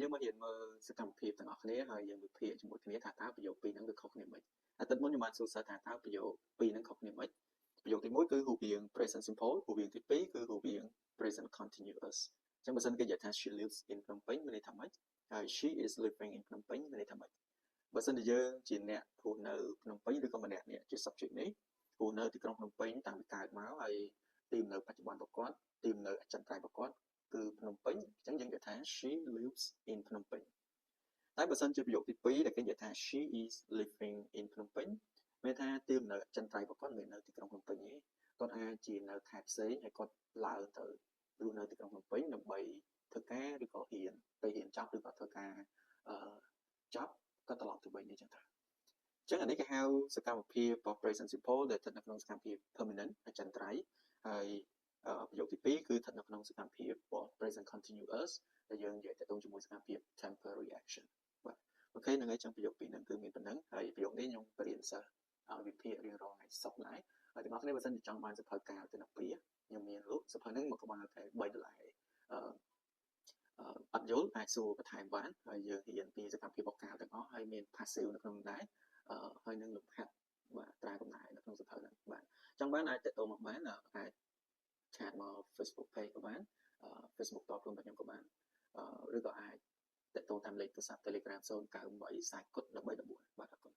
យើងមករៀនមើលសកម្មភាពទាំងអស់គ្នាហើយយើងវិភាគជាមួយគ្នាថាតើប្រយោគពីរហ្នឹងវាខុសគ្នាមិនអាទិត្យមុនខ្ញុំបានសួរសិស្សថាតើប្រយោគពីរហ្នឹងខុសគ្នាមិនប្រយោគទី1គឺហូបៀង present simple ហូបៀងទី2គឺហូបៀង present continuous អញ្ចឹងបើសិនគេនិយាយថា she lives in ភ្នំពេញមានន័យថាម៉េចហើយ she is living in ភ្នំពេញមានន័យថាម៉េចបើសិនជាយើងជាអ្នករស់នៅភ្នំពេញឬក៏ម្នាក់ជា subject នេះរស់នៅទីក្រុងភ្នំពេញតាំងពីកើតមកហើយទីលំនៅបច្ចុប្បន្នរបស់គាត់ទីលំនៅអចិន្ត្រៃយ៍របស់គាត់គឺភ្នំពេញអញ្ចឹងយើងនិយាយថា she lives in ភ្នំពេញតែបើសិនជាប្រយោគទី2ដែលគេនិយាយថា she is living in ភ្នំពេញមានថាទីលំនៅអចិន្ត្រៃយ៍របស់គាត់មិននៅទីក្រុងភ្នំពេញទេគាត់អាចជានៅខេត្តផ្សេងហើយគាត់ឡើងទៅរស់នៅទីក្រុងភ្នំពេញដើម្បីធ្វើការឬក៏រៀនទៅរៀនចប់ឬក៏ធ្វើការចប់ក៏ត្រឡប់ទៅវិញអញ្ចឹងទៅអញ្ចឹងអានេះគេហៅសកម្មភាពរបស់ present simple ដែលស្ថិតនៅក្នុងសកម្មភាព permanent អចិន្ត្រៃយ៍ហើយប្រយោគទី2គឺស្ថិតនៅក្នុងសកម្មភាពរបស់ present continuous ដែលយើងនិយាយទៅជាមួយសកម្មភាព temporary action បាទអូខេនឹងហើយចឹងប្រយោគពីរហ្នឹងគឺមានប៉ុណ្ណឹងហើយប្រយោគនេះខ្ញុំបរៀនសិស្សឲ្យវិភាគរៀងរាល់ថ្ងៃសុក្រដែរហើយទាំងអស់គ្នាបើសិនជាចង់បានសភៅកៅទៅណាពីខ្ញុំមានលក់សភៅហ្នឹងមកក្បាលតែ$3អត់យល់អាចសួរបន្ថែមបានហើយយើងរៀនពីសកម្មភាពរបស់កៅទាំងអស់ហើយមាន passive នៅក្នុងដែរហើយនឹងលំហាត់បាទត្រាកំណែនៅក្នុងសភៅហ្នឹងបាទចង់បានអាចតេតតមកបានអាចឆាតមក Facebook page ក៏បានFacebook តបខ្លួនខ្ញុំក៏បានឬក៏អាចតេតតតាមលេខទូរស័ព្ទ Telegram 098 40 13 14បាទអរគុណ